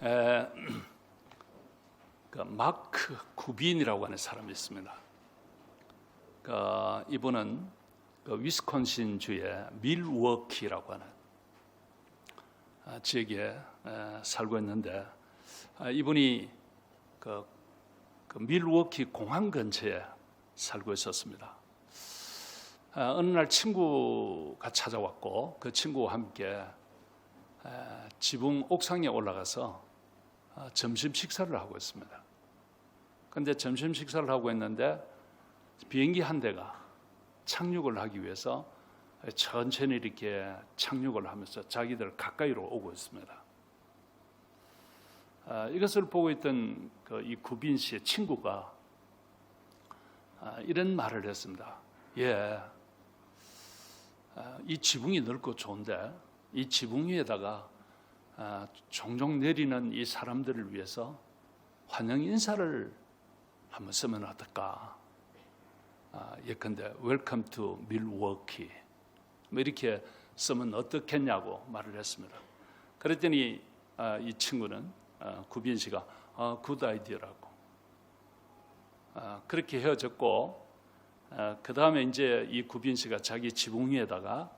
에, 그 마크 구빈이라고 하는 사람이 있습니다. 이분은 위스콘신주의 밀워키라고 하는 지역에 살고 있는데, 이분이 그 밀워키 공항 근처에 살고 있었습니다. 어느 날 친구가 찾아왔고, 그 친구와 함께 지붕 옥상에 올라가서 점심 식사를 하고 있습니다. 그런데 점심 식사를 하고 있는데 비행기 한 대가 착륙을 하기 위해서 천천히 이렇게 착륙을 하면서 자기들 가까이로 오고 있습니다. 이것을 보고 있던 이 구빈 씨의 친구가 이런 말을 했습니다. 이 지붕이 넓고 좋은데 이 지붕 위에다가 종종 내리는 이 사람들을 위해서 환영 인사를 한번 쓰면 어떨까? 예컨대 Welcome to Milwaukee 이렇게 쓰면 어떻겠냐고 말을 했습니다. 그랬더니 이 친구는 구빈 씨가 굿 아이디어라고 그렇게 헤어졌고, 그 다음에 이제 이 구빈 씨가 자기 지붕 위에다가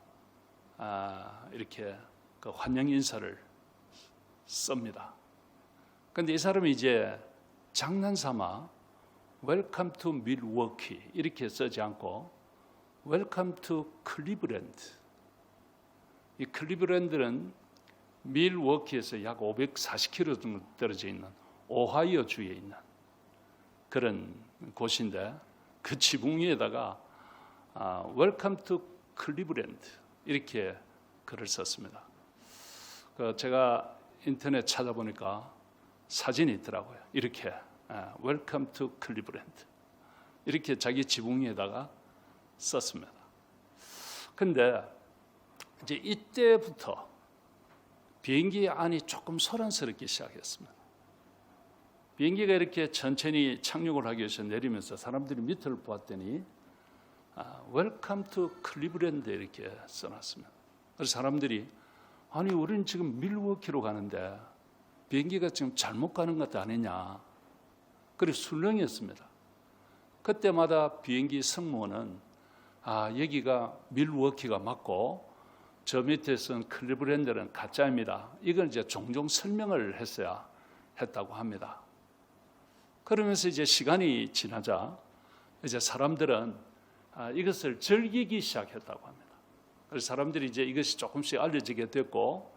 이렇게 그 환영 인사를 씁니다. 그런데 이 사람이 이제 장난삼아 Welcome to Milwaukee 이렇게 쓰지 않고 Welcome to Cleveland. 이 클리브랜드는 밀워키에서 약 540km 정도 떨어져 있는 오하이오 주에 있는 그런 곳인데, 그 지붕 위에다가 Welcome to Cleveland 이렇게 글을 썼습니다. 제가 인터넷 찾아보니까 사진이 있더라고요. 이렇게 Welcome to Cleveland 이렇게 자기 지붕 위에다가 썼습니다. 근데 이제 이때부터 비행기 안이 조금 소란스럽기 시작했습니다. 비행기가 이렇게 천천히 착륙을 하기 위해서 내리면서 사람들이 밑을 보았더니 Welcome to Cleveland 이렇게 써놨습니다. 그래서 사람들이 아니 우리는 지금 밀워키로 가는데 비행기가 지금 잘못 가는 것 아니냐. 그래서 술렁였습니다. 그때마다 비행기 승무원은 여기가 밀워키가 맞고 저 밑에서는 클리브랜드는 가짜입니다. 이걸 이제 종종 설명을 했어야 했다고 합니다. 그러면서 이제 시간이 지나자 이제 사람들은 이것을 즐기기 시작했다고 합니다. 그래서 사람들이 이제 이것이 조금씩 알려지게 됐고,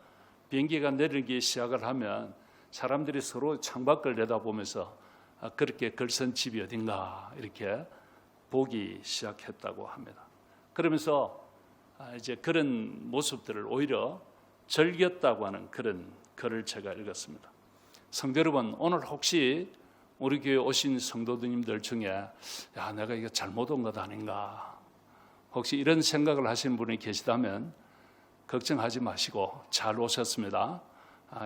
비행기가 내리기 시작을 하면 사람들이 서로 창밖을 내다보면서 그렇게 걸선집이 어딘가 이렇게 보기 시작했다고 합니다. 그러면서 이제 그런 모습들을 오히려 즐겼다고 하는 그런 글을 제가 읽었습니다. 성도 여러분, 오늘 혹시 우리 교회 오신 성도님들 중에 내가 이거 잘못 온 것 아닌가, 혹시 이런 생각을 하시는 분이 계시다면 걱정하지 마시고 잘 오셨습니다.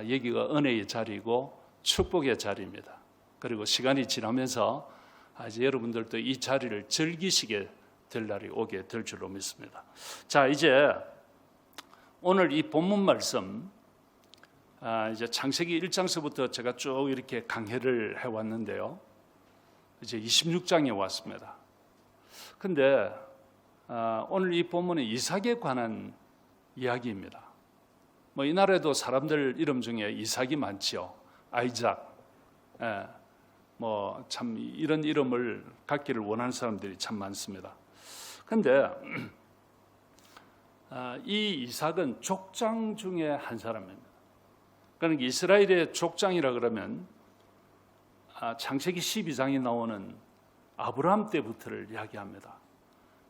여기가 은혜의 자리이고 축복의 자리입니다. 그리고 시간이 지나면서 이제 여러분들도 이 자리를 즐기시게 될 날이 오게 될 줄로 믿습니다. 자, 이제 오늘 이 본문 말씀, 이제 창세기 1장서부터 제가 쭉 이렇게 강해를 해왔는데요. 이제 26장에 왔습니다. 근데 오늘 이 본문은 이삭에 관한 이야기입니다. 이날에도 사람들 이름 중에 이삭이 많지요. 아이작, 참 이런 이름을 갖기를 원하는 사람들이 참 많습니다. 그런데 이 이삭은 족장 중에 한 사람입니다. 그러니까 이스라엘의 족장이라 그러면 창세기 12장에 나오는 아브라함 때부터를 이야기합니다.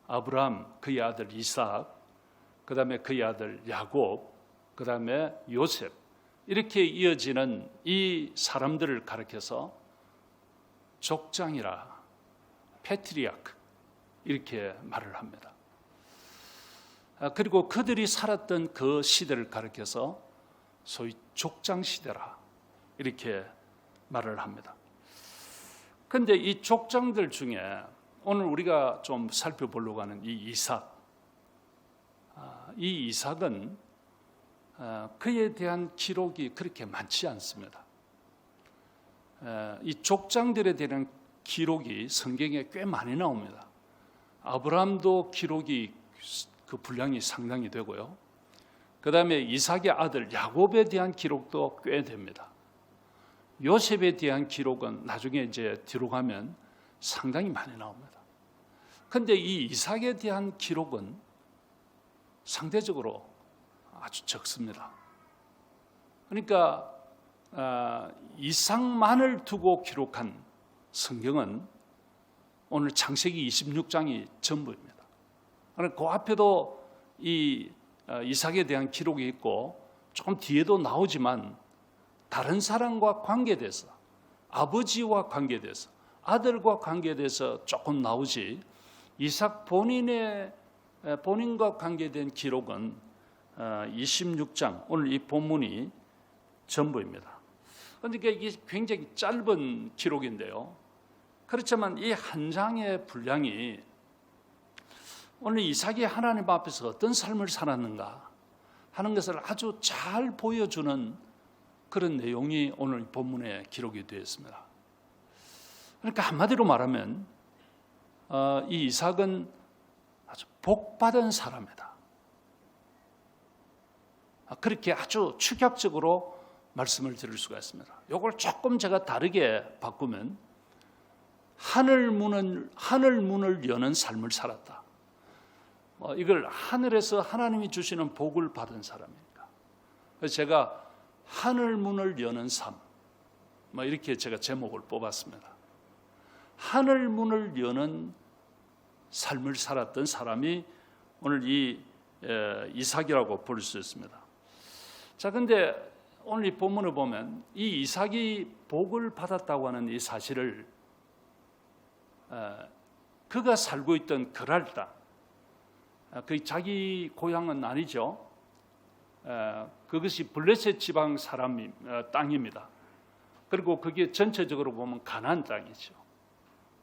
아브라함, 그의 아들 이삭, 그 다음에 그의 아들 야곱, 그 다음에 요셉, 이렇게 이어지는 이 사람들을 가리켜서 족장이라, 패트리아크 이렇게 말을 합니다. 그리고 그들이 살았던 그 시대를 가리켜서 소위 족장 시대라 이렇게 말을 합니다. 그런데 이 족장들 중에 오늘 우리가 좀 살펴보려고 하는 이 이삭, 이 이삭은 그에 대한 기록이 그렇게 많지 않습니다. 이 족장들에 대한 기록이 성경에 꽤 많이 나옵니다. 아브라함도 기록이 그 분량이 상당히 되고요. 그 다음에 이삭의 아들 야곱에 대한 기록도 꽤 됩니다. 요셉에 대한 기록은 나중에 이제 뒤로 가면 상당히 많이 나옵니다. 그런데 이 이삭에 대한 기록은 상대적으로 아주 적습니다. 그러니까 이삭만을 두고 기록한 성경은 오늘 창세기 26장이 전부입니다. 그러니까 그 앞에도 이 이삭에 대한 기록이 있고 조금 뒤에도 나오지만 다른 사람과 관계돼서 아버지와 관계돼서 아들과 관계돼서 조금 나오지 이삭 본인과 관계된 기록은 26장 오늘 이 본문이 전부입니다. 그러니까 이게 굉장히 짧은 기록인데요. 그렇지만 이 한 장의 분량이 오늘 이삭이 하나님 앞에서 어떤 삶을 살았는가 하는 것을 아주 잘 보여주는 그런 내용이 오늘 본문에 기록이 되어 있습니다. 그러니까 한마디로 말하면 이 이삭은 아주 복받은 사람이다. 그렇게 아주 축약적으로 말씀을 드릴 수가 있습니다. 이걸 조금 제가 다르게 바꾸면 하늘 문을 여는 삶을 살았다. 이걸 하늘에서 하나님이 주시는 복을 받은 사람이니까. 그래서 제가 하늘 문을 여는 삶, 이렇게 제가 제목을 뽑았습니다. 하늘 문을 여는 삶을 살았던 사람이 오늘 이 이삭이라고 부를 수 있습니다. 자, 근데 오늘 이 본문을 보면 이 이삭이 복을 받았다고 하는 이 사실을 그가 살고 있던 그랄 땅, 그 자기 고향은 아니죠. 그것이 블레셋 지방 사람 땅입니다. 그리고 그게 전체적으로 보면 가나안 땅이죠.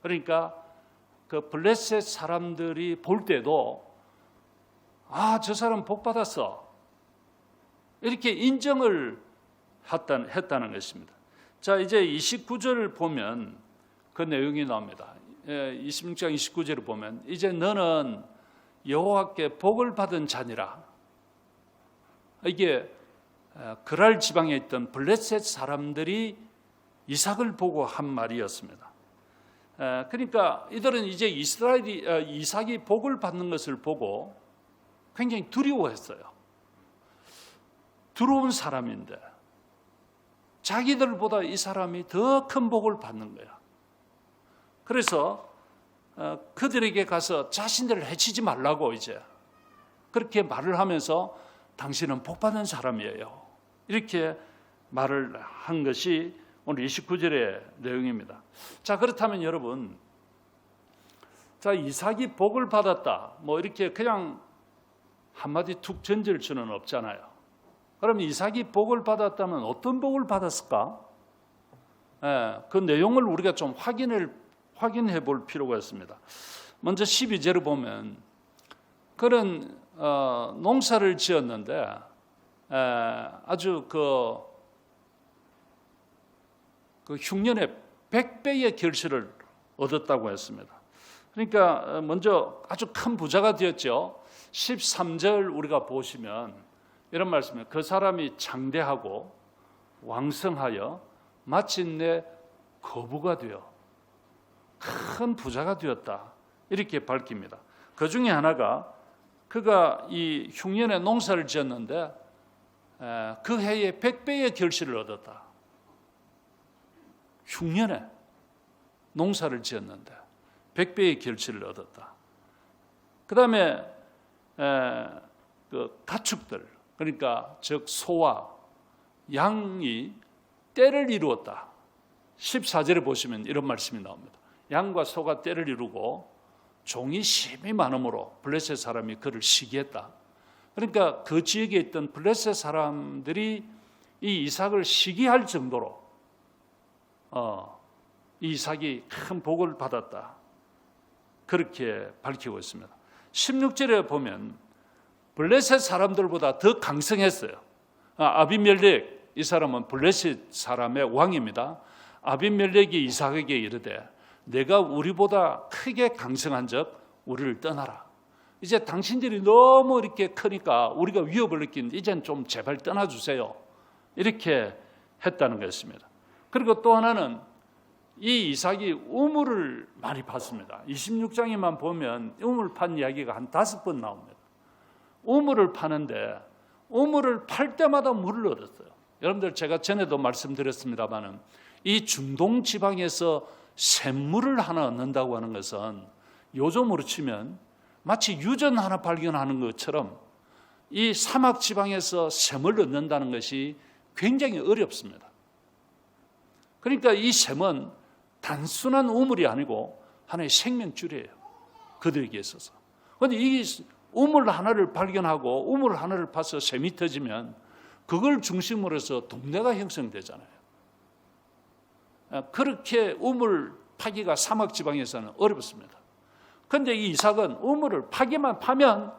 그러니까 그 블레셋 사람들이 볼 때도 저 사람 복 받았어 이렇게 인정을 했다는 것입니다. 자, 이제 29절을 보면 그 내용이 나옵니다. 26장 29절을 보면 이제 너는 여호와께 복을 받은 자니라. 이게 그랄 지방에 있던 블레셋 사람들이 이삭을 보고 한 말이었습니다. 그러니까 이들은 이제 이삭이 복을 받는 것을 보고 굉장히 두려워했어요. 두려운 사람인데 자기들보다 이 사람이 더 큰 복을 받는 거야. 그래서 그들에게 가서 자신들을 해치지 말라고 이제 그렇게 말을 하면서 당신은 복 받은 사람이에요. 이렇게 말을 한 것이 오늘 29절의 내용입니다. 자, 그렇다면 여러분, 자, 이삭이 복을 받았다. 이렇게 그냥 한마디 툭 던질 수는 없잖아요. 그럼 이삭이 복을 받았다면 어떤 복을 받았을까? 그 내용을 우리가 좀 확인해 볼 필요가 있습니다. 먼저 12절을 보면 그런 농사를 지었는데 아주 그 흉년에 100배의 결실을 얻었다고 했습니다. 그러니까 먼저 아주 큰 부자가 되었죠. 13절 우리가 보시면 이런 말씀이에요. 그 사람이 장대하고 왕성하여 마침내 거부가 되어 큰 부자가 되었다. 이렇게 밝힙니다. 그 중에 하나가 그가 이 흉년에 농사를 지었는데 그 해에 100배의 결실을 얻었다. 흉년에 농사를 지었는데 100배의 결실을 얻었다. 그 다음에 그 가축들, 그러니까 즉 소와 양이 때를 이루었다. 14절에 보시면 이런 말씀이 나옵니다. 양과 소가 때를 이루고 종이 심히 많음으로 블레셋 사람이 그를 시기했다. 그러니까 그 지역에 있던 블레셋 사람들이 이 이삭을 시기할 정도로 이 이삭이 큰 복을 받았다. 그렇게 밝히고 있습니다. 16절에 보면 블레셋 사람들보다 더 강성했어요. 아비멜렉 이 사람은 블레셋 사람의 왕입니다. 아비멜렉이 이삭에게 이르되 내가 우리보다 크게 강성한 적 우리를 떠나라. 이제 당신들이 너무 이렇게 크니까 우리가 위협을 느끼는데 이제는 좀 제발 떠나주세요. 이렇게 했다는 것입니다. 그리고 또 하나는 이 이삭이 우물을 많이 팠습니다. 26장에만 보면 우물 판 이야기가 한 5번 나옵니다. 우물을 파는데 우물을 팔 때마다 물을 얻었어요. 여러분들 제가 전에도 말씀드렸습니다마는 이 중동 지방에서 샘물을 하나 얻는다고 하는 것은 요즘으로 치면 마치 유전 하나 발견하는 것처럼 이 사막 지방에서 샘을 얻는다는 것이 굉장히 어렵습니다. 그러니까 이 샘은 단순한 우물이 아니고 하나의 생명줄이에요. 그들에게 있어서. 그런데 이 우물 하나를 발견하고 우물 하나를 파서 샘이 터지면 그걸 중심으로 해서 동네가 형성되잖아요. 그렇게 우물 파기가 사막 지방에서는 어렵습니다. 그런데 이 이삭은 우물을 파기만 파면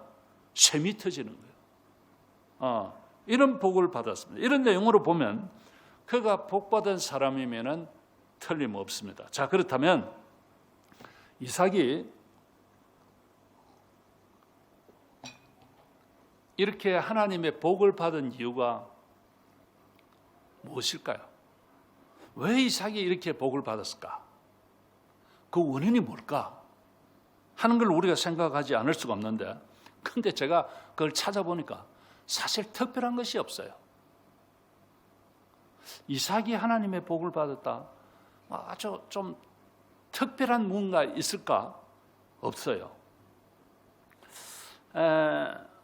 샘이 터지는 거예요. 이런 복을 받았습니다. 이런 내용으로 보면 그가 복받은 사람이면은 틀림없습니다. 자, 그렇다면 이삭이 이렇게 하나님의 복을 받은 이유가 무엇일까요? 왜 이삭이 이렇게 복을 받았을까? 그 원인이 뭘까? 하는 걸 우리가 생각하지 않을 수가 없는데, 근데 제가 그걸 찾아보니까 사실 특별한 것이 없어요. 이삭이 하나님의 복을 받았다. 아주 좀 특별한 뭔가 있을까? 없어요.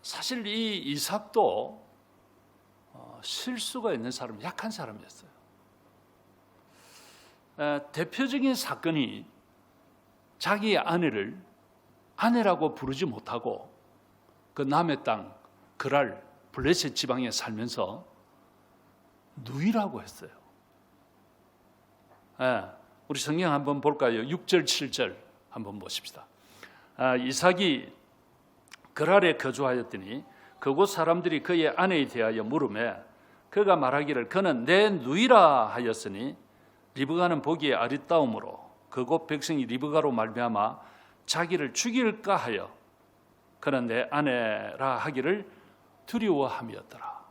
사실 이 이삭도 실수가 있는 사람, 약한 사람이었어요. 대표적인 사건이 자기 아내를 아내라고 부르지 못하고 그 남의 땅 그랄 블레셋 지방에 살면서 누이라고 했어요. 우리 성경 한번 볼까요? 6절 7절 한번 보십시다. 이삭이 그랄에 거주하였더니 그곳 사람들이 그의 아내에 대하여 물으매 그가 말하기를 그는 내 누이라 하였으니 리브가는 보기에 아리따움으로 그곳 백성이 리브가로 말미암아 자기를 죽일까 하여 그는 내 아내라 하기를 두려워함이었더라.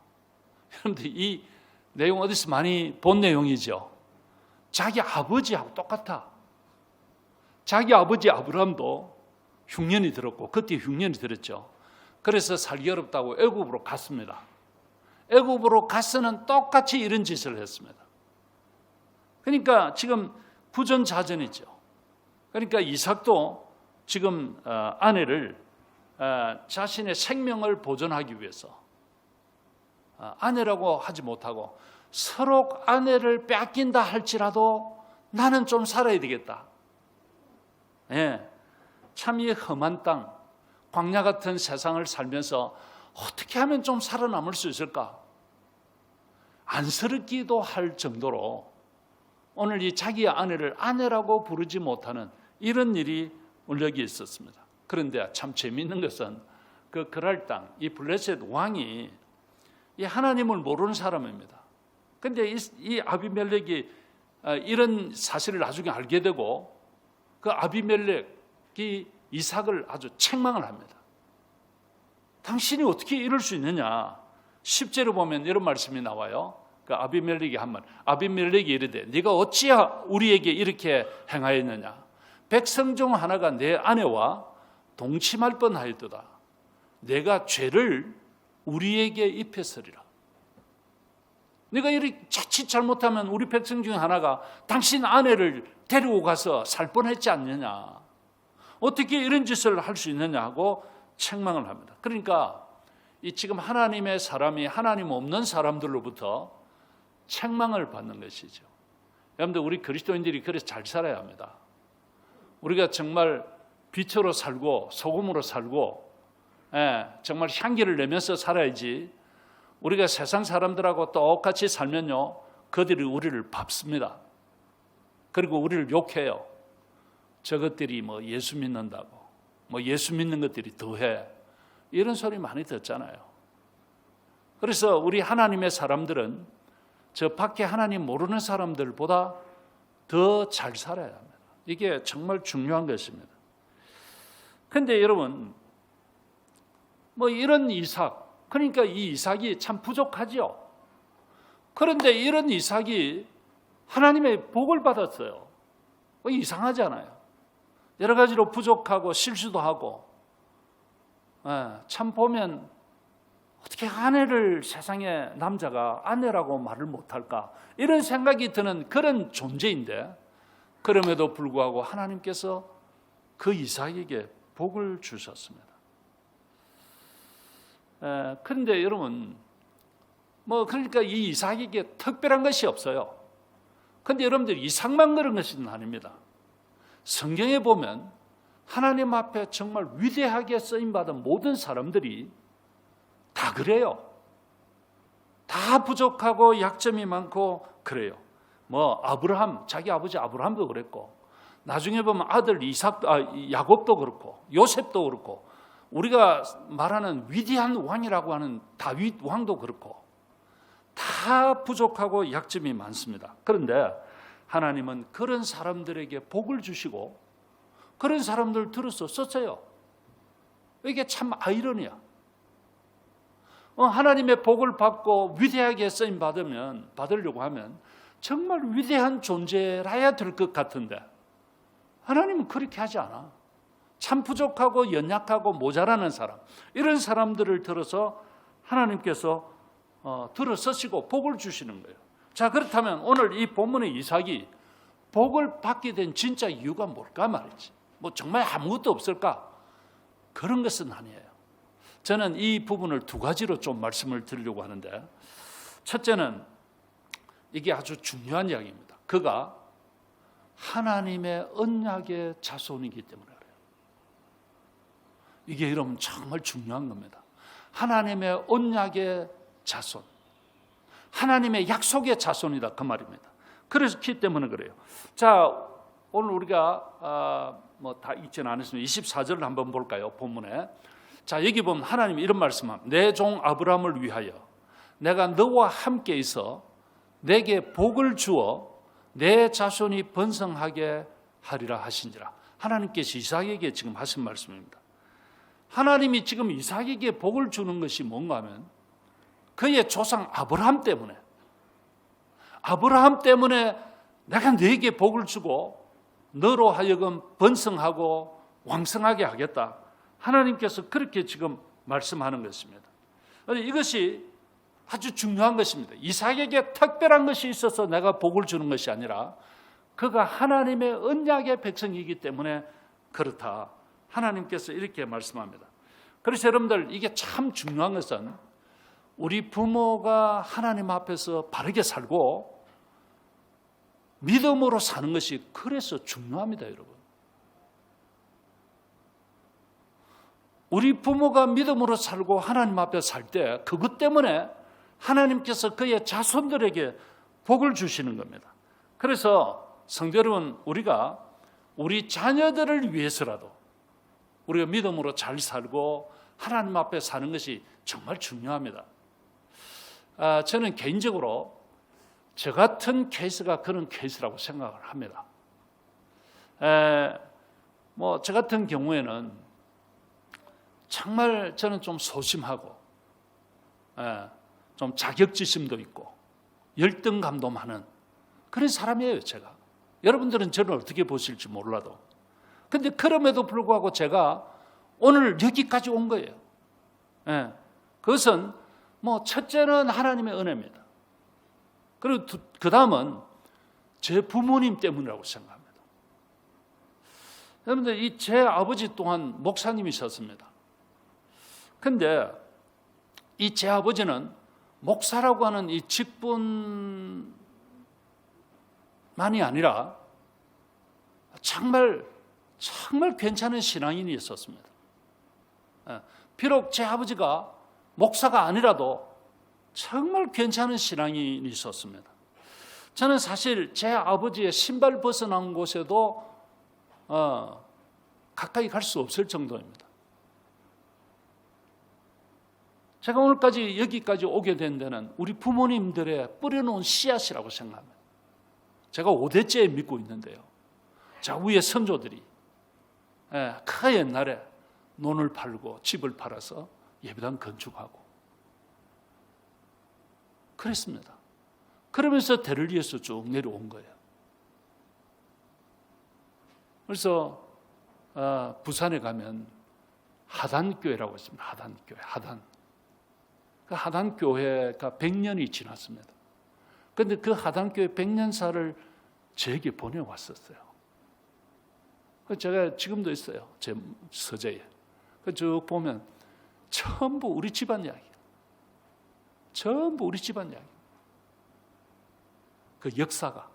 여러분들 이 내용 어디서 많이 본 내용이죠. 자기 아버지하고 똑같아. 자기 아버지 아브라함도 흉년이 들었고 그때 흉년이 들었죠. 그래서 살기 어렵다고 애굽으로 갔습니다. 애굽으로 가서는 똑같이 이런 짓을 했습니다. 그러니까 지금 부전자전이죠. 그러니까 이삭도 지금 아내를 자신의 생명을 보존하기 위해서 아내라고 하지 못하고 서로 아내를 뺏긴다 할지라도 나는 좀 살아야 되겠다. 참 이 험한 땅, 광야 같은 세상을 살면서 어떻게 하면 좀 살아남을 수 있을까? 안쓰럽기도 할 정도로 오늘 이 자기의 아내를 아내라고 부르지 못하는 이런 일이 여기 있었습니다. 그런데 참 재미있는 것은 그 그랄 땅, 이 블레셋 왕이 이 하나님을 모르는 사람입니다. 그런데 이 아비멜렉이 이런 사실을 나중에 알게 되고 그 아비멜렉이 이삭을 아주 책망을 합니다. 당신이 어떻게 이럴 수 있느냐? 10절에 보면 이런 말씀이 나와요. 그 아비멜렉이 한 말, 아비멜렉이 이르되 네가 어찌야 우리에게 이렇게 행하였느냐? 백성 중 하나가 내 아내와 동침할 뻔하였도다. 내가 죄를 우리에게 입혔으리라. 네가 이렇게 자칫 잘못하면 우리 백성 중 하나가 당신 아내를 데리고 가서 살 뻔했지 않느냐. 어떻게 이런 짓을 할 수 있느냐 하고 책망을 합니다. 그러니까 이 지금 하나님의 사람이 하나님 없는 사람들로부터 책망을 받는 것이죠. 여러분들 우리 그리스도인들이 그래서 잘 살아야 합니다. 우리가 정말 빛으로 살고 소금으로 살고 정말 향기를 내면서 살아야지 우리가 세상 사람들하고 똑같이 살면요 그들이 우리를 밟습니다. 그리고 우리를 욕해요. 저것들이 뭐 예수 믿는다고 뭐 예수 믿는 것들이 더해 이런 소리 많이 듣잖아요. 그래서 우리 하나님의 사람들은 저 밖에 하나님 모르는 사람들보다 더 잘 살아야 합니다. 이게 정말 중요한 것입니다. 그런데 여러분, 뭐 이런 이삭, 그러니까 이 이삭이 참 부족하죠. 그런데 이런 이삭이 하나님의 복을 받았어요. 이상하잖아요. 여러 가지로 부족하고 실수도 하고, 참 보면 어떻게 아내를 세상에 남자가 아내라고 말을 못할까, 이런 생각이 드는 그런 존재인데, 그럼에도 불구하고 하나님께서 그 이삭에게 복을 주셨습니다. 그런데 여러분, 그러니까 이 이삭에게 특별한 것이 없어요. 그런데 여러분들, 이삭만 그런 것은 아닙니다. 성경에 보면 하나님 앞에 정말 위대하게 쓰임받은 모든 사람들이 다 그래요. 다 부족하고 약점이 많고 그래요. 아브라함, 자기 아버지 아브라함도 그랬고, 나중에 보면 아들 야곱도 그렇고, 요셉도 그렇고, 우리가 말하는 위대한 왕이라고 하는 다윗 왕도 그렇고, 다 부족하고 약점이 많습니다. 그런데 하나님은 그런 사람들에게 복을 주시고 그런 사람들 들어서 썼어요. 이게 참 아이러니야. 하나님의 복을 받고 위대하게 쓰임 받으려고 하면 정말 위대한 존재라야 될 것 같은데, 하나님은 그렇게 하지 않아. 참 부족하고 연약하고 모자라는 사람, 이런 사람들을 들어서 하나님께서 들어 쓰시고 복을 주시는 거예요. 자, 그렇다면 오늘 이 본문의 이삭이 복을 받게 된 진짜 이유가 뭘까 말이지. 정말 아무것도 없을까? 그런 것은 아니에요. 저는 이 부분을 두 가지로 좀 말씀을 드리려고 하는데, 첫째는 이게 아주 중요한 이야기입니다. 그가 하나님의 언약의 자손이기 때문에 그래요. 이게 여러분 정말 중요한 겁니다. 하나님의 언약의 자손, 하나님의 약속의 자손이다, 그 말입니다. 그렇기 때문에 그래요. 자, 오늘 우리가 다 읽지는 않았으면 24절을 한번 볼까요? 본문에. 자, 여기 보면 하나님이 이런 말씀합니다. 내 종 아브라함을 위하여 내가 너와 함께 있어 내게 복을 주어 내 자손이 번성하게 하리라 하신지라. 하나님께서 이삭에게 지금 하신 말씀입니다. 하나님이 지금 이삭에게 복을 주는 것이 뭔가 하면 그의 조상 아브라함 때문에 내가 너에게 복을 주고 너로 하여금 번성하고 왕성하게 하겠다. 하나님께서 그렇게 지금 말씀하는 것입니다. 이것이 아주 중요한 것입니다. 이삭에게 특별한 것이 있어서 내가 복을 주는 것이 아니라 그가 하나님의 언약의 백성이기 때문에 그렇다. 하나님께서 이렇게 말씀합니다. 그래서 여러분들, 이게 참 중요한 것은 우리 부모가 하나님 앞에서 바르게 살고 믿음으로 사는 것이 그래서 중요합니다, 여러분. 우리 부모가 믿음으로 살고 하나님 앞에 살 때 그것 때문에 하나님께서 그의 자손들에게 복을 주시는 겁니다. 그래서 성도 여러분, 우리가 우리 자녀들을 위해서라도 우리가 믿음으로 잘 살고 하나님 앞에 사는 것이 정말 중요합니다. 저는 개인적으로 저 같은 케이스가 그런 케이스라고 생각을 합니다. 저 같은 경우에는 정말 저는 좀 소심하고 좀 자격지심도 있고 열등감도 많은 그런 사람이에요, 제가. 여러분들은 저를 어떻게 보실지 몰라도. 그런데 그럼에도 불구하고 제가 오늘 여기까지 온 거예요. 그것은 첫째는 하나님의 은혜입니다. 그리고 그 다음은 제 부모님 때문이라고 생각합니다. 여러분들, 제 아버지 또한 목사님이셨습니다. 그런데 이 제 아버지는 목사라고 하는 이 직분만이 아니라 정말 괜찮은 신앙인이 있었습니다. 비록 제 아버지가 목사가 아니라도 정말 괜찮은 신앙인이 있었습니다. 저는 사실 제 아버지의 신발 벗어난 곳에도 가까이 갈 수 없을 정도입니다. 제가 오늘까지 여기까지 오게 된 데는 우리 부모님들의 뿌려놓은 씨앗이라고 생각합니다. 제가 5대째 믿고 있는데요. 자, 위에 선조들이 그 옛날에 논을 팔고 집을 팔아서 예배당 건축하고 그랬습니다. 그러면서 대를 이어서 쭉 내려온 거예요. 그래서 부산에 가면 하단교회라고 있습니다. 하단교회, 하단. 그 하단교회가 100년이 지났습니다. 그런데 그 하단교회 100년사를 저에게 보내왔었어요. 제가 지금도 있어요. 제 서재에. 쭉 보면 전부 우리 집안 이야기. 전부 우리 집안 이야기. 그 역사가.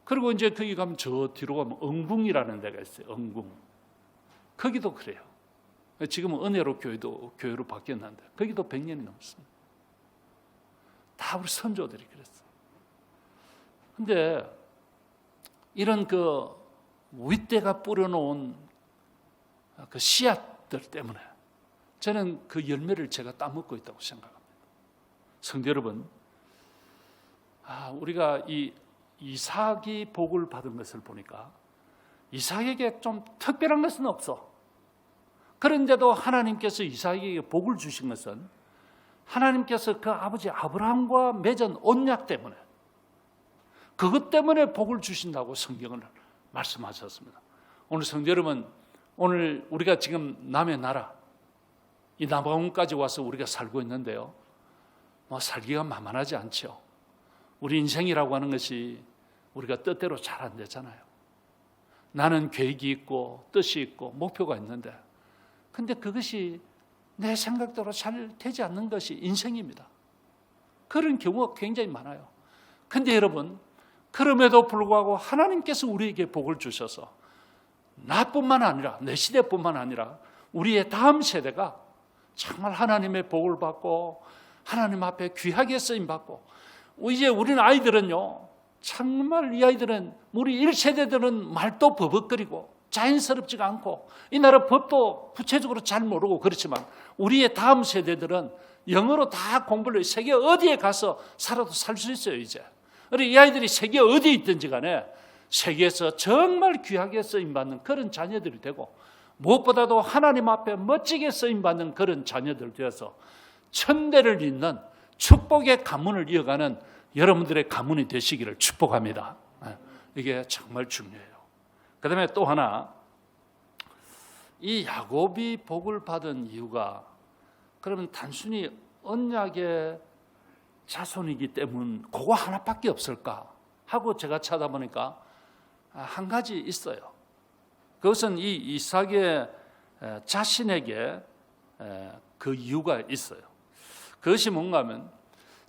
그리고 이제 거기 가면 저 뒤로 가면 응궁이라는 데가 있어요. 응궁. 거기도 그래요. 지금은 은혜로 교회로 바뀌었는데 거기도 100년이 넘습니다. 다 우리 선조들이 그랬어요. 근데 이런 그 윗대가 뿌려놓은 그 씨앗들 때문에 저는 그 열매를 제가 따먹고 있다고 생각합니다. 성도 여러분, 우리가 이 이삭이 복을 받은 것을 보니까 이삭에게 좀 특별한 것은 없어. 그런데도 하나님께서 이삭에게 복을 주신 것은 하나님께서 그 아버지 아브라함과 맺은 언약 때문에, 그것 때문에 복을 주신다고 성경을 말씀하셨습니다. 오늘 성도 여러분, 오늘 우리가 지금 남의 나라 이 남아공까지 와서 우리가 살고 있는데요, 살기가 만만하지 않죠. 우리 인생이라고 하는 것이 우리가 뜻대로 잘 안 되잖아요. 나는 계획이 있고 뜻이 있고 목표가 있는데, 근데 그것이 내 생각대로 잘 되지 않는 것이 인생입니다. 그런 경우가 굉장히 많아요. 근데 여러분, 그럼에도 불구하고 하나님께서 우리에게 복을 주셔서 나뿐만 아니라, 내 시대뿐만 아니라 우리의 다음 세대가 정말 하나님의 복을 받고 하나님 앞에 귀하게 쓰임받고, 이제 우리는 아이들은요, 정말 이 아이들은, 우리 1세대들은 말도 버벅거리고 자연스럽지가 않고 이 나라 법도 구체적으로 잘 모르고 그렇지만 우리의 다음 세대들은 영어로 다 공부를 세계 어디에 가서 살아도 살 수 있어요. 이제 우리 이 아이들이 세계 어디에 있든지 간에 세계에서 정말 귀하게 쓰임받는 그런 자녀들이 되고, 무엇보다도 하나님 앞에 멋지게 쓰임받는 그런 자녀들 되어서 천대를 잇는 축복의 가문을 이어가는 여러분들의 가문이 되시기를 축복합니다. 이게 정말 중요해요. 그 다음에 또 하나, 이 야곱이 복을 받은 이유가 그러면 단순히 언약의 자손이기 때문 그거 하나밖에 없을까 하고 제가 찾아보니까 한 가지 있어요. 그것은 이 이삭의 자신에게 그 이유가 있어요. 그것이 뭔가 하면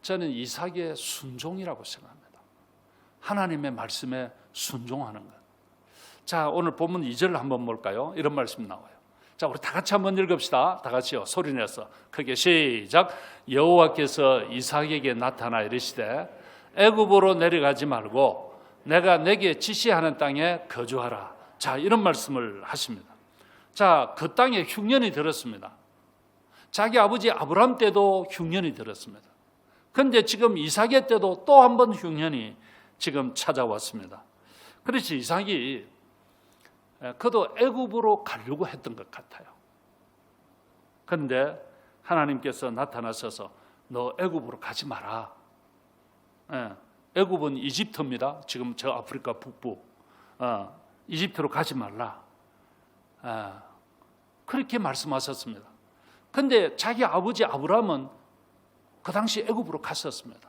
저는 이삭의 순종이라고 생각합니다. 하나님의 말씀에 순종하는 것. 자, 오늘 본문 2절 한번 볼까요? 이런 말씀 나와요. 자, 우리 다 같이 한번 읽읍시다. 다 같이요. 소리 내서 크게 시작. 여호와께서 이삭에게 나타나 이르시되 애굽으로 내려가지 말고 내가 내게 지시하는 땅에 거주하라. 자, 이런 말씀을 하십니다. 자, 그 땅에 흉년이 들었습니다. 자기 아버지 아브라함 때도 흉년이 들었습니다. 그런데 지금 이삭의 때도 또 한 번 흉년이 지금 찾아왔습니다. 그래서 이삭이 그도 애굽으로 가려고 했던 것 같아요. 그런데 하나님께서 나타나셔서 너 애굽으로 가지 마라. 애굽은 이집트입니다. 지금 저 아프리카 북부. 이집트로 가지 말라. 그렇게 말씀하셨습니다. 그런데 자기 아버지 아브라함은 그 당시 애굽으로 갔었습니다.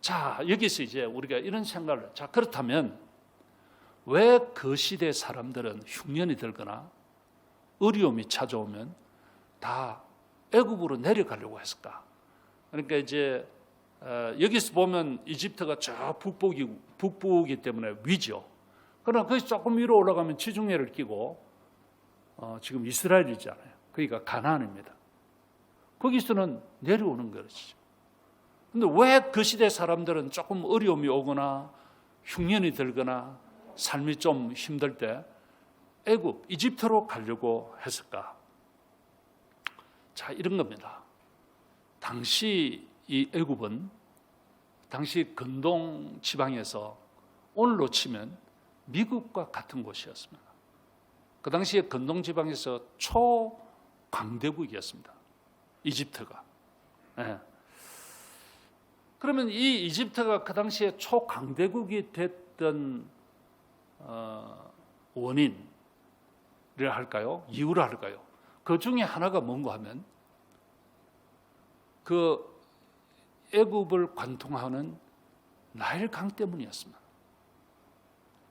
자, 여기서 이제 우리가 이런 생각을, 자, 그렇다면 왜 그 시대 사람들은 흉년이 들거나 어려움이 찾아오면 다 애굽으로 내려가려고 했을까? 그러니까 이제 여기서 보면 이집트가 저 북부이기 때문에 위죠. 그러나 거기서 조금 위로 올라가면 지중해를 끼고 지금 이스라엘이잖아요. 그러니까 가나안입니다. 거기서는 내려오는 것이죠. 근데 왜 그 시대 사람들은 조금 어려움이 오거나 흉년이 들거나 삶이 좀 힘들 때 애굽, 이집트로 가려고 했을까? 자, 이런 겁니다. 당시 이 애굽은 당시 근동 지방에서 오늘로 치면 미국과 같은 곳이었습니다. 그 당시에 근동 지방에서 초강대국이었습니다. 이집트가. 네. 그러면 이 이집트가 그 당시에 초강대국이 됐던 원인을 할까요? 이유를 할까요? 그 중에 하나가 뭔가 하면 그 애굽을 관통하는 나일강 때문이었습니다.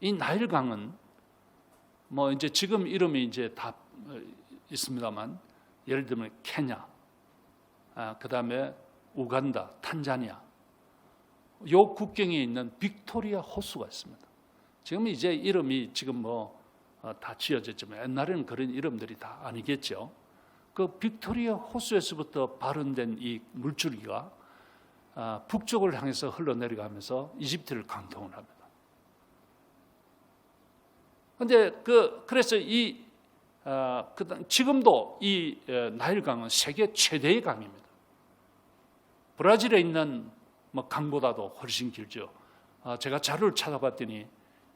이 나일강은 뭐 이제 지금 이름이 이제 다 있습니다만 예를 들면 케냐, 그다음에 우간다, 탄자니아, 요 국경에 있는 빅토리아 호수가 있습니다. 지금 이제 이름이 지금 뭐 다 지어졌지만 옛날에는 그런 이름들이 다 아니겠죠. 그 빅토리아 호수에서부터 발현된 이 물줄기가 북쪽을 향해서 흘러내려가면서 이집트를 관통을 합니다. 그런데 그래서 지금도 이 나일강은 세계 최대의 강입니다. 브라질에 있는 뭐 강보다도 훨씬 길죠. 제가 자료를 찾아봤더니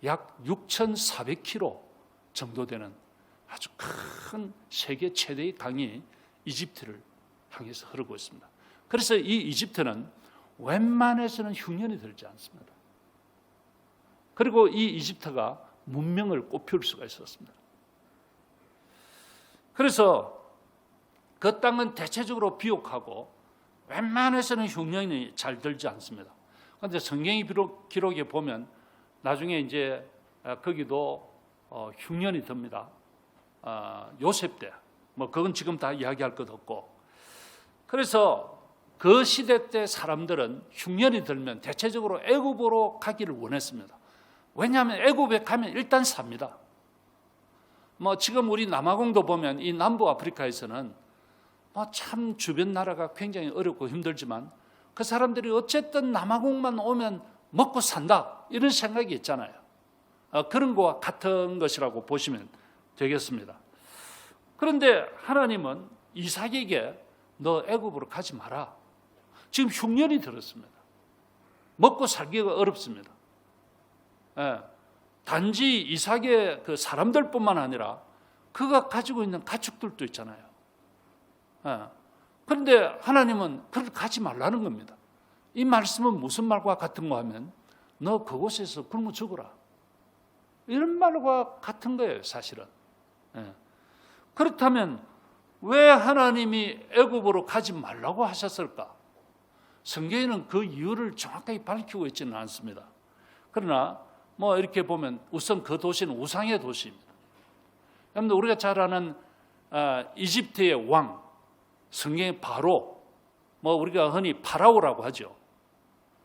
약 6,400km 정도 되는 아주 큰 세계 최대의 강이 이집트를 향해서 흐르고 있습니다. 그래서 이 이집트는 웬만해서는 흉년이 들지 않습니다. 그리고 이 이집트가 문명을 꽃피울 수가 있었습니다. 그래서 그 땅은 대체적으로 비옥하고 웬만해서는 흉년이 잘 들지 않습니다. 그런데 성경의 기록에 보면 나중에 이제 거기도 흉년이 듭니다. 요셉 때, 뭐 그건 지금 다 이야기할 것 없고, 그래서 그 시대 때 사람들은 흉년이 들면 대체적으로 애굽으로 가기를 원했습니다. 왜냐하면 애굽에 가면 일단 삽니다. 뭐 지금 우리 남아공도 보면 이 남부 아프리카에서는 뭐 참 주변 나라가 굉장히 어렵고 힘들지만 그 사람들이 어쨌든 남아공만 오면 먹고 산다 이런 생각이 있잖아요. 그런 거와 같은 것이라고 보시면 되겠습니다. 그런데 하나님은 이삭에게 너 애굽으로 가지 마라. 지금 흉년이 들었습니다. 먹고 살기가 어렵습니다. 단지 이삭의 그 사람들뿐만 아니라 그가 가지고 있는 가축들도 있잖아요. 그런데 하나님은 그를 가지 말라는 겁니다. 이 말씀은 무슨 말과 같은가 하면 너 그곳에서 굶어 죽어라. 이런 말과 같은 거예요, 사실은. 그렇다면 왜 하나님이 애굽으로 가지 말라고 하셨을까? 성경에는 그 이유를 정확하게 밝히고 있지는 않습니다. 그러나 뭐 이렇게 보면 우선 그 도시는 우상의 도시입니다. 여러분들 우리가 잘 아는 이집트의 왕, 성경의 바로, 뭐 우리가 흔히 파라오라고 하죠.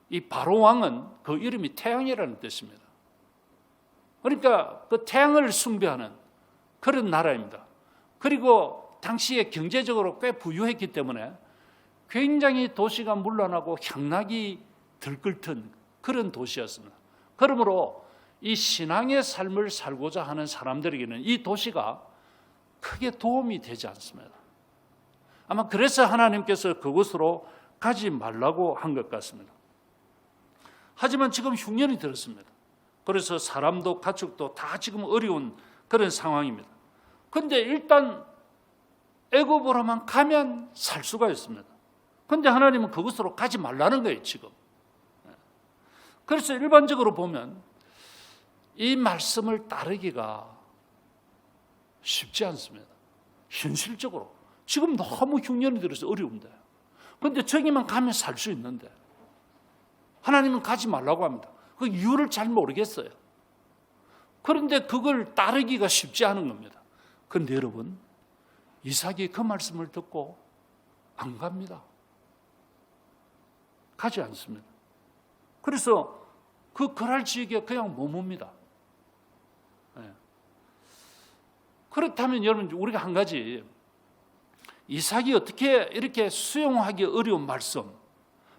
이 바로 왕은 그 이름이 태양이라는 뜻입니다. 그러니까 그 태양을 숭배하는 그런 나라입니다. 그리고 당시에 경제적으로 꽤 부유했기 때문에 굉장히 도시가 문란하고 향락이 들끓던 그런 도시였습니다. 그러므로 이 신앙의 삶을 살고자 하는 사람들에게는 이 도시가 크게 도움이 되지 않습니다. 아마 그래서 하나님께서 그곳으로 가지 말라고 한 것 같습니다. 하지만 지금 흉년이 들었습니다. 그래서 사람도 가축도 다 지금 어려운 그런 상황입니다. 그런데 일단 애굽으로만 가면 살 수가 있습니다. 그런데 하나님은 그곳으로 가지 말라는 거예요, 지금. 그래서 일반적으로 보면 이 말씀을 따르기가 쉽지 않습니다. 현실적으로. 지금 너무 흉년이 들어서 어려운데. 그런데 저기만 가면 살 수 있는데. 하나님은 가지 말라고 합니다. 그 이유를 잘 모르겠어요. 그런데 그걸 따르기가 쉽지 않은 겁니다. 그런데 여러분, 이삭이 그 말씀을 듣고 안 갑니다. 가지 않습니다. 그래서 그 거랄 지역에 그냥 머뭅니다. 그렇다면 여러분, 우리가 한 가지, 이삭이 어떻게 이렇게 수용하기 어려운 말씀,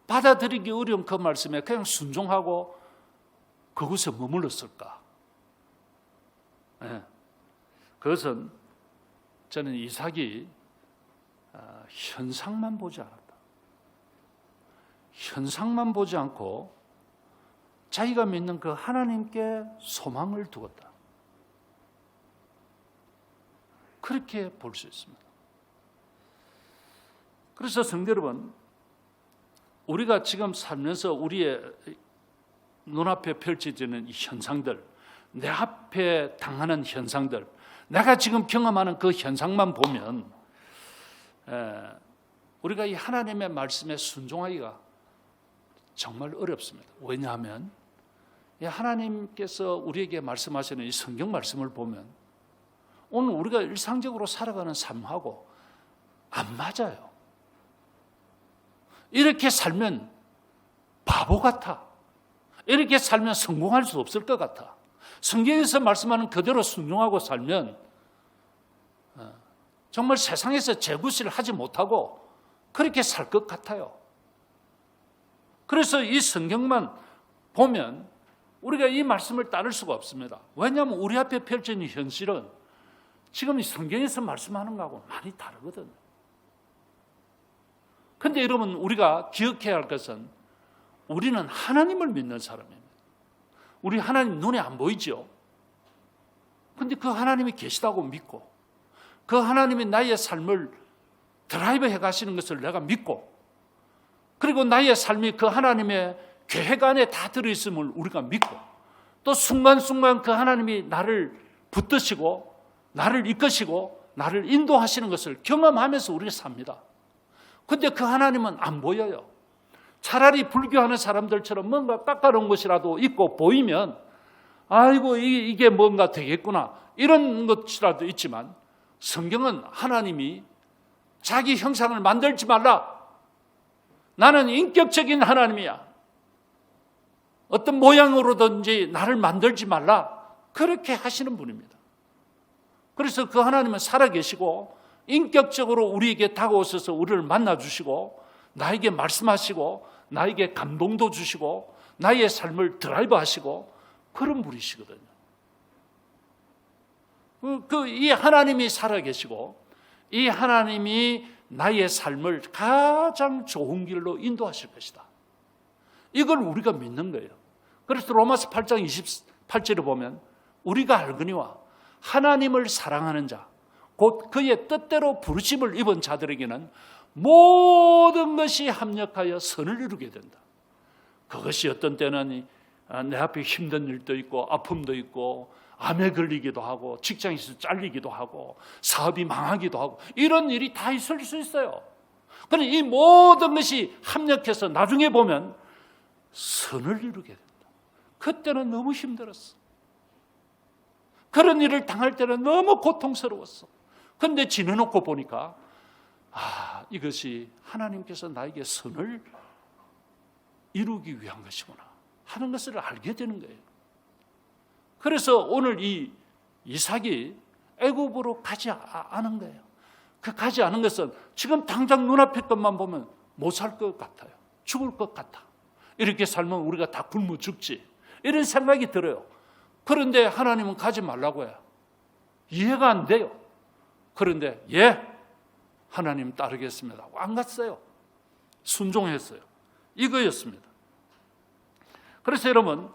받아들이기 어려운 그 말씀에 그냥 순종하고 그곳에 머물렀을까? 그것은 저는 이삭이 현상만 보지 않았다. 현상만 보지 않고 자기가 믿는 그 하나님께 소망을 두었다. 그렇게 볼 수 있습니다. 그래서 성도 여러분, 우리가 지금 살면서 우리의 눈앞에 펼쳐지는 이 현상들, 내 앞에 당하는 현상들, 내가 지금 경험하는 그 현상만 보면 우리가 이 하나님의 말씀에 순종하기가 정말 어렵습니다. 왜냐하면 하나님께서 우리에게 말씀하시는 이 성경 말씀을 보면 오늘 우리가 일상적으로 살아가는 삶하고 안 맞아요. 이렇게 살면 바보 같아. 이렇게 살면 성공할 수 없을 것 같아. 성경에서 말씀하는 그대로 순종하고 살면 정말 세상에서 재구실을 하지 못하고 그렇게 살 것 같아요. 그래서 이 성경만 보면 우리가 이 말씀을 따를 수가 없습니다. 왜냐하면 우리 앞에 펼쳐진 현실은 지금 이 성경에서 말씀하는 거하고 많이 다르거든요. 그런데 여러분, 우리가 기억해야 할 것은 우리는 하나님을 믿는 사람입니다. 우리 하나님 눈에 안 보이죠. 그런데 그 하나님이 계시다고 믿고 그 하나님이 나의 삶을 드라이브 해 가시는 것을 내가 믿고 그리고 나의 삶이 그 하나님의 계획 안에 다 들어있음을 우리가 믿고 또 순간순간 그 하나님이 나를 붙드시고 나를 이끄시고 나를 인도하시는 것을 경험하면서 우리가 삽니다. 그런데 그 하나님은 안 보여요. 차라리 불교하는 사람들처럼 뭔가 깎아놓은 것이라도 있고 보이면 아이고 이게 뭔가 되겠구나 이런 것이라도 있지만 성경은 하나님이 자기 형상을 만들지 말라. 나는 인격적인 하나님이야. 어떤 모양으로든지 나를 만들지 말라. 그렇게 하시는 분입니다. 그래서 그 하나님은 살아계시고 인격적으로 우리에게 다가오셔서 우리를 만나주시고 나에게 말씀하시고 나에게 감동도 주시고 나의 삶을 드라이브 하시고 그런 분이시거든요. 이 하나님이 살아계시고 이 하나님이 나의 삶을 가장 좋은 길로 인도하실 것이다. 이걸 우리가 믿는 거예요. 그래서 로마서 8장 28절에 보면 우리가 알거니와 하나님을 사랑하는 자 곧 그의 뜻대로 부르심을 입은 자들에게는 모든 것이 합력하여 선을 이루게 된다. 그것이 어떤 때는 내 앞에 힘든 일도 있고 아픔도 있고 암에 걸리기도 하고 직장에서 잘리기도 하고 사업이 망하기도 하고 이런 일이 다 있을 수 있어요. 그런데 이 모든 것이 합력해서 나중에 보면 선을 이루게 된다. 그때는 너무 힘들었어. 그런 일을 당할 때는 너무 고통스러웠어. 그런데 지내놓고 보니까 이것이 하나님께서 나에게 선을 이루기 위한 것이구나 하는 것을 알게 되는 거예요. 그래서 오늘 이 이삭이 애굽으로 가지 않은 거예요. 그 가지 않은 것은 지금 당장 눈앞의 것만 보면 못 살 것 같아요. 죽을 것 같아. 이렇게 살면 우리가 다 굶어 죽지. 이런 생각이 들어요. 그런데 하나님은 가지 말라고 해요. 이해가 안 돼요. 그런데 하나님 따르겠습니다. 안 갔어요. 순종했어요. 이거였습니다. 그래서 여러분,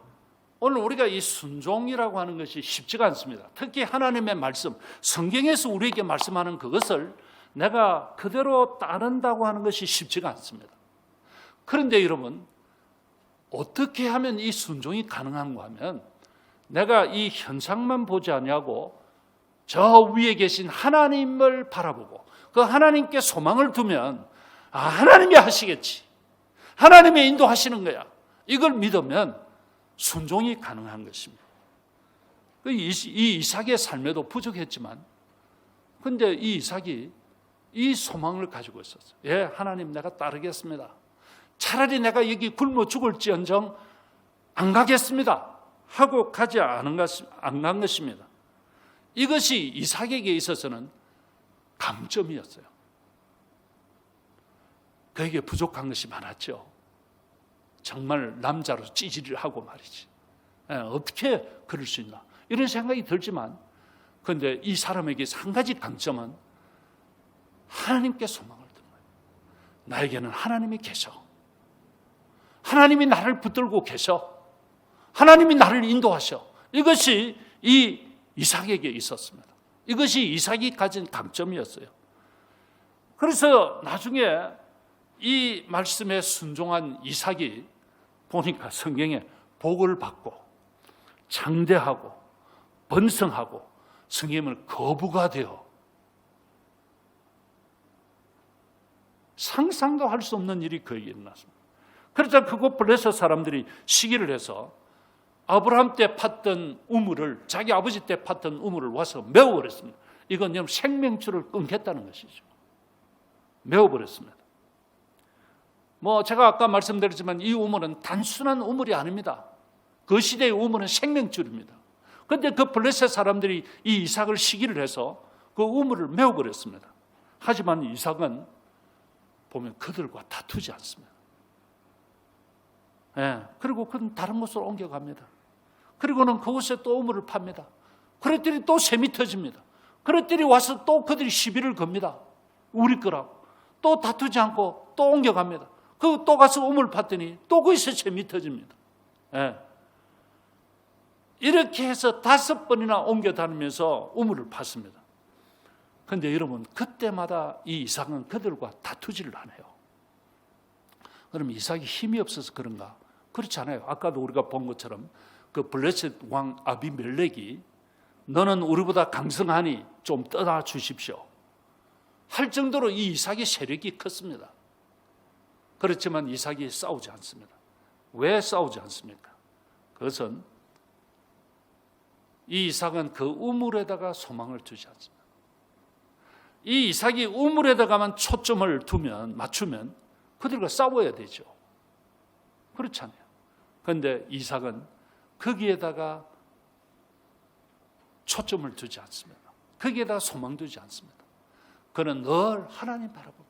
오늘 우리가 이 순종이라고 하는 것이 쉽지가 않습니다. 특히 하나님의 말씀, 성경에서 우리에게 말씀하는 그것을 내가 그대로 따른다고 하는 것이 쉽지가 않습니다. 그런데 여러분, 어떻게 하면 이 순종이 가능한가 하면 내가 이 현상만 보지 아니하고 저 위에 계신 하나님을 바라보고 그 하나님께 소망을 두면 하나님이 하시겠지. 하나님이 인도하시는 거야. 이걸 믿으면 순종이 가능한 것입니다. 이 이삭의 삶에도 부족했지만 그런데 이 이삭이 이 소망을 가지고 있었어요. 하나님 내가 따르겠습니다. 차라리 내가 여기 굶어 죽을지언정 안 가겠습니다 하고 가지 안 간 것입니다. 이것이 이삭에게 있어서는 강점이었어요. 그에게 부족한 것이 많았죠. 정말 남자로 찌질을 하고 말이지. 어떻게 그럴 수 있나 이런 생각이 들지만 그런데 이 사람에게 한 가지 강점은 하나님께 소망을 두는 거예요. 나에게는 하나님이 계셔. 하나님이 나를 붙들고 계셔. 하나님이 나를 인도하셔. 이것이 이 이삭에게 있었습니다. 이것이 이삭이 가진 강점이었어요. 그래서 나중에 이 말씀에 순종한 이삭이 보니까 성경에 복을 받고 장대하고 번성하고 성경을 거부가 되어 상상도 할 수 없는 일이 그에게 일어났습니다. 그러자 그곳 블레셋 사람들이 시기를 해서 아브라함 때 팠던 우물을, 자기 아버지 때 팠던 우물을 와서 메워버렸습니다. 이건 여러분 생명줄을 끊겠다는 것이죠. 메워버렸습니다. 제가 아까 말씀드렸지만 이 우물은 단순한 우물이 아닙니다. 그 시대의 우물은 생명줄입니다. 그런데 그 블레셋 사람들이 이 이삭을 시기를 해서 그 우물을 메워버렸습니다. 하지만 이삭은 보면 그들과 다투지 않습니다. 그리고 그는 다른 곳으로 옮겨갑니다. 그리고는 그곳에 또 우물을 팝니다. 그랬더니 또 셈이 터집니다. 그랬더니 와서 또 그들이 시비를 겁니다. 우리 거라고. 또 다투지 않고 또 옮겨갑니다. 또 가서 우물 팠더니 또 거기서 셈이 터집니다. 이렇게 해서 5번이나 옮겨 다니면서 우물을 팠습니다. 그런데 여러분, 그때마다 이 이삭은 그들과 다투지를 않아요. 그럼 이삭이 힘이 없어서 그런가? 그렇지 않아요. 아까도 우리가 본 것처럼 그 블레셋 왕 아비멜렉이 너는 우리보다 강성하니 좀 떠나 주십시오 할 정도로 이 이삭의 세력이 컸습니다. 그렇지만 이삭이 싸우지 않습니다. 왜 싸우지 않습니까? 그것은 이 이삭은 그 우물에다가 소망을 두지 않습니다. 이 이삭이 우물에다가만 초점을 맞추면 그들과 싸워야 되죠. 그렇잖아요. 그런데 이삭은 거기에다가 초점을 두지 않습니다. 거기에다가 소망 두지 않습니다. 그는 늘 하나님 바라봅니다.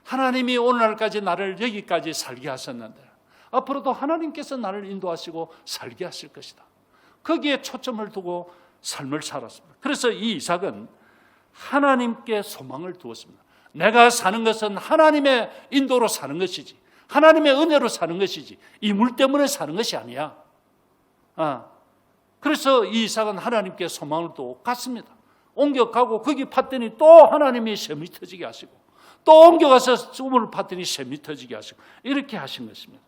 하나님이 오늘날까지 나를 여기까지 살게 하셨는데 앞으로도 하나님께서 나를 인도하시고 살게 하실 것이다. 거기에 초점을 두고 삶을 살았습니다. 그래서 이 이삭은 하나님께 소망을 두었습니다. 내가 사는 것은 하나님의 인도로 사는 것이지, 하나님의 은혜로 사는 것이지, 이 물 때문에 사는 것이 아니야. 그래서 이 이삭은 하나님께 소망을 두고 갔습니다. 옮겨가고 거기 팠더니 또 하나님이 셈이 터지게 하시고, 또 옮겨가서 우물을 팠더니 셈이 터지게 하시고, 이렇게 하신 것입니다.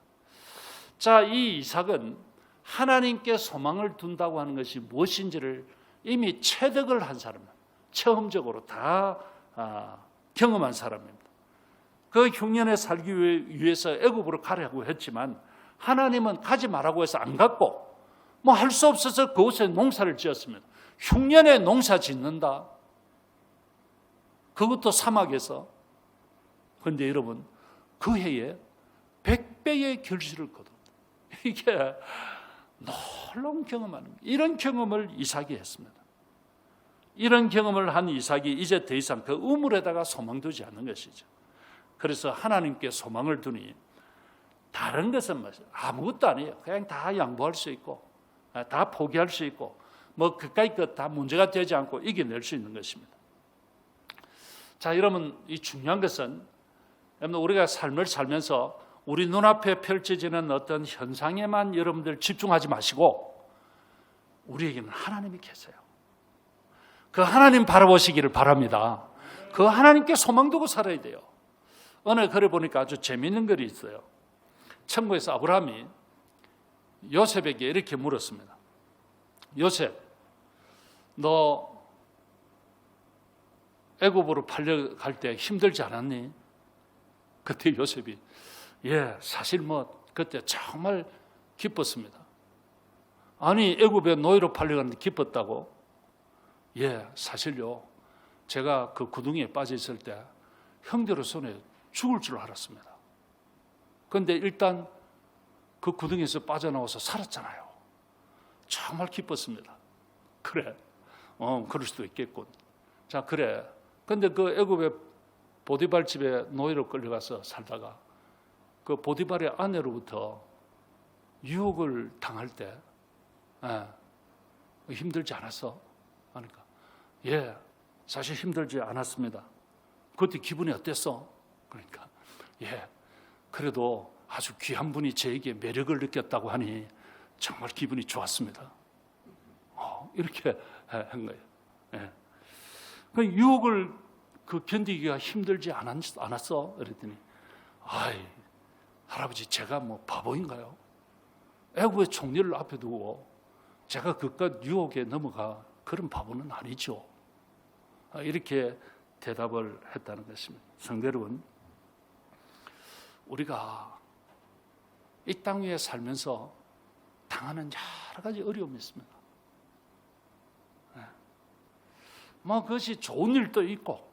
자, 이 이삭은 하나님께 소망을 둔다고 하는 것이 무엇인지를 이미 체득을 한 사람입니다. 체험적으로 다 경험한 사람입니다. 그 흉년에 살기 위해서 애굽으로 가려고 했지만 하나님은 가지 말라고 해서 안 갔고 할 수 없어서 그곳에 농사를 지었습니다. 흉년에 농사 짓는다. 그것도 사막에서. 그런데 여러분, 그 해에 100배의 결실을 거둡니다. 이게 놀라운 경험입니다. 이런 경험을 이삭이 했습니다. 이런 경험을 한 이삭이 이제 더 이상 그 우물에다가 소망 두지 않는 것이죠. 그래서 하나님께 소망을 두니 다른 것은 아무것도 아니에요. 그냥 다 양보할 수 있고 다 포기할 수 있고 그까이 것 다 문제가 되지 않고 이겨낼 수 있는 것입니다. 자, 여러분, 이 중요한 것은 우리가 삶을 살면서 우리 눈앞에 펼쳐지는 어떤 현상에만 여러분들 집중하지 마시고 우리에게는 하나님이 계세요. 그 하나님 바라보시기를 바랍니다. 그 하나님께 소망 두고 살아야 돼요. 어느 글에 보니까 아주 재미있는 글이 있어요. 천국에서 아브라함이 요셉에게 이렇게 물었습니다. 요셉, 너 애굽으로 팔려갈 때 힘들지 않았니? 그때 요셉이 사실 그때 정말 기뻤습니다. 아니, 애굽에 노예로 팔려가는데 기뻤다고? 사실요. 제가 그 구덩이에 빠져 있을 때 형제의 손에 죽을 줄 알았습니다. 그런데 일단 그 구덩이에서 빠져나와서 살았잖아요. 정말 기뻤습니다. 그래. 그럴 수도 있겠군. 자, 그래. 근데 그 애굽의 보디발 집에 노예로 끌려가서 살다가 그 보디발의 아내로부터 유혹을 당할 때 힘들지 않았어? 그러니까 사실 힘들지 않았습니다. 그때 기분이 어땠어? 그러니까 그래도 아주 귀한 분이 저에게 매력을 느꼈다고 하니 정말 기분이 좋았습니다. 이렇게 한 거예요. 예. 그 유혹을 견디기가 힘들지 않았어? 그랬더니 아이, 할아버지 제가 뭐 바보인가요? 애국의 총리를 앞에 두고 제가 그깟 유혹에 넘어가 그런 바보는 아니죠. 이렇게 대답을 했다는 것입니다. 성도 여러분, 우리가 이 땅 위에 살면서 당하는 여러 가지 어려움이 있습니다. 뭐 그것이 좋은 일도 있고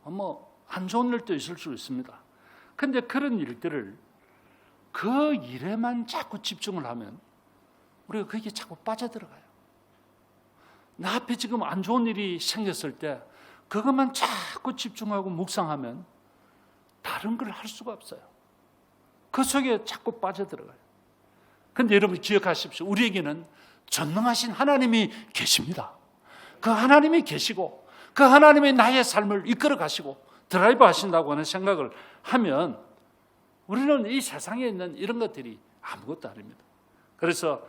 뭐 안 좋은 일도 있을 수 있습니다. 그런데 그런 일들을 그 일에만 자꾸 집중을 하면 우리가 거기에 자꾸 빠져들어가요. 나 앞에 지금 안 좋은 일이 생겼을 때 그것만 자꾸 집중하고 묵상하면 다른 걸 할 수가 없어요. 그 속에 자꾸 빠져들어가요. 그런데 여러분 기억하십시오. 우리에게는 전능하신 하나님이 계십니다. 그 하나님이 계시고 그 하나님이 나의 삶을 이끌어 가시고 드라이브 하신다고 하는 생각을 하면 우리는 이 세상에 있는 이런 것들이 아무것도 아닙니다. 그래서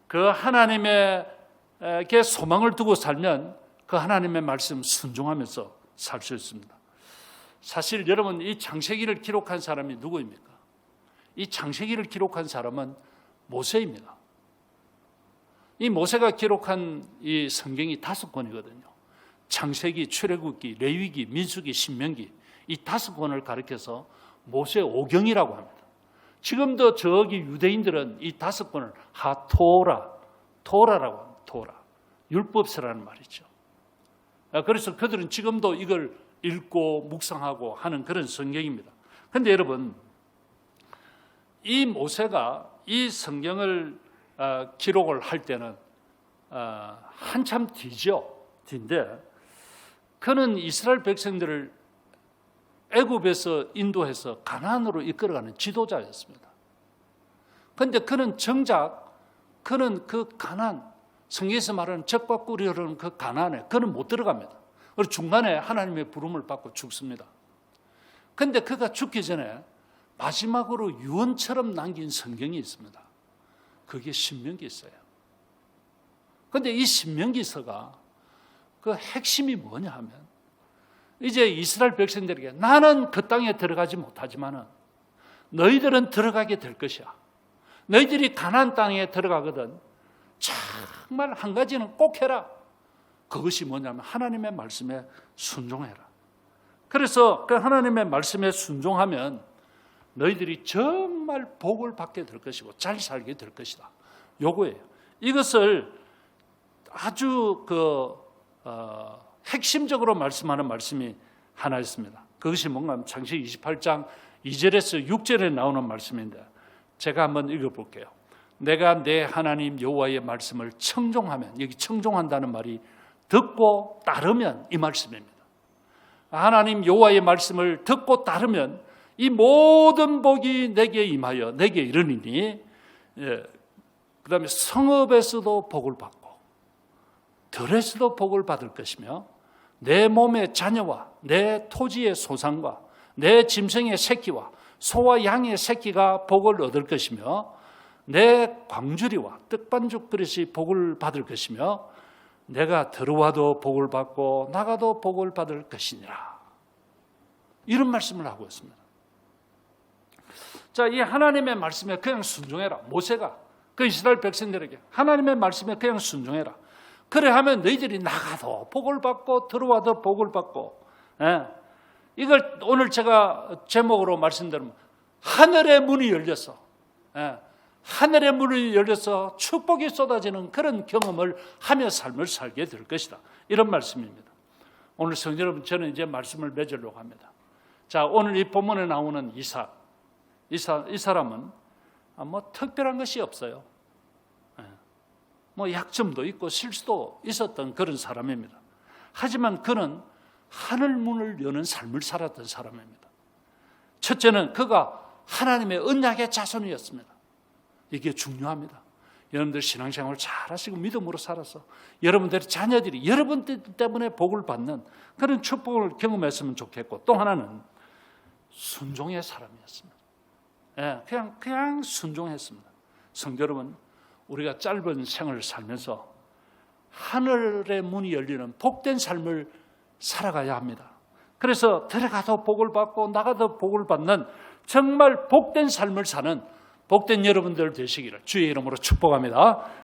그 하나님에게 소망을 두고 살면 그 하나님의 말씀 순종하면서 살 수 있습니다. 사실 여러분 이 창세기를 기록한 사람이 누구입니까? 이 창세기를 기록한 사람은 모세입니다. 이 모세가 기록한 이 성경이 5권이거든요. 창세기, 출애굽기, 레위기, 민수기, 신명기 이 5권을 가리켜서 모세 오경이라고 합니다. 지금도 저기 유대인들은 이 5권을 토라라고 합니다. 토라. 율법서라는 말이죠. 그래서 그들은 지금도 이걸 읽고 묵상하고 하는 그런 성경입니다. 그런데 여러분, 이 모세가 이 성경을 기록을 할 때는 한참 뒤인데 그는 이스라엘 백성들을 애굽에서 인도해서 가나안으로 이끌어가는 지도자였습니다. 그런데 그는 정작 그는 그 가나안, 성경에서 말하는 젖과 꿀이 흐르는 그 가나안에 그는 못 들어갑니다. 그리고 중간에 하나님의 부름을 받고 죽습니다. 그런데 그가 죽기 전에 마지막으로 유언처럼 남긴 성경이 있습니다. 그게 신명기서예요. 그런데 이 신명기서가 그 핵심이 뭐냐 하면 이제 이스라엘 백성들에게 나는 그 땅에 들어가지 못하지만은 너희들은 들어가게 될 것이야. 너희들이 가나안 땅에 들어가거든 정말 한 가지는 꼭 해라. 그것이 뭐냐면 하나님의 말씀에 순종해라. 그래서 그 하나님의 말씀에 순종하면 너희들이 정말 복을 받게 될 것이고 잘 살게 될 것이다. 요거예요. 이것을 아주 핵심적으로 말씀하는 말씀이 하나 있습니다. 그것이 뭔가 하면 창세기 28장 2절에서 6절에 나오는 말씀인데 제가 한번 읽어볼게요. 내가 내 하나님 여호와의 말씀을 청종하면, 여기 청종한다는 말이 듣고 따르면 이 말씀입니다. 하나님 여호와의 말씀을 듣고 따르면 이 모든 복이 내게 임하여 내게 이르니니 그 다음에 성읍에서도 복을 받고 들에서도 복을 받을 것이며 내 몸의 자녀와 내 토지의 소산과 내 짐승의 새끼와 소와 양의 새끼가 복을 얻을 것이며 내 광주리와 떡반죽 그릇이 복을 받을 것이며 내가 들어와도 복을 받고 나가도 복을 받을 것이니라. 이런 말씀을 하고 있습니다. 자, 이 하나님의 말씀에 그냥 순종해라. 모세가 그 이스라엘 백성들에게 하나님의 말씀에 그냥 순종해라. 그래 하면 너희들이 나가도 복을 받고 들어와도 복을 받고. 이걸 오늘 제가 제목으로 말씀드리면 하늘의 문이 열렸어. 하늘의 문이 열려서 축복이 쏟아지는 그런 경험을 하며 삶을 살게 될 것이다. 이런 말씀입니다. 오늘 성도 여러분, 저는 이제 말씀을 맺으려고 합니다. 자, 오늘 이 본문에 나오는 이삭. 이 사람은 뭐 특별한 것이 없어요. 뭐 약점도 있고 실수도 있었던 그런 사람입니다. 하지만 그는 하늘 문을 여는 삶을 살았던 사람입니다. 첫째는 그가 하나님의 언약의 자손이었습니다. 이게 중요합니다. 여러분들 신앙생활을 잘하시고 믿음으로 살아서 여러분들의 자녀들이 여러분 때문에 복을 받는 그런 축복을 경험했으면 좋겠고, 또 하나는 순종의 사람이었습니다. 예, 그냥 순종했습니다. 성도 여러분, 우리가 짧은 생을 살면서 하늘의 문이 열리는 복된 삶을 살아가야 합니다. 그래서 들어가도 복을 받고 나가도 복을 받는 정말 복된 삶을 사는 복된 여러분들 되시기를 주의 이름으로 축복합니다.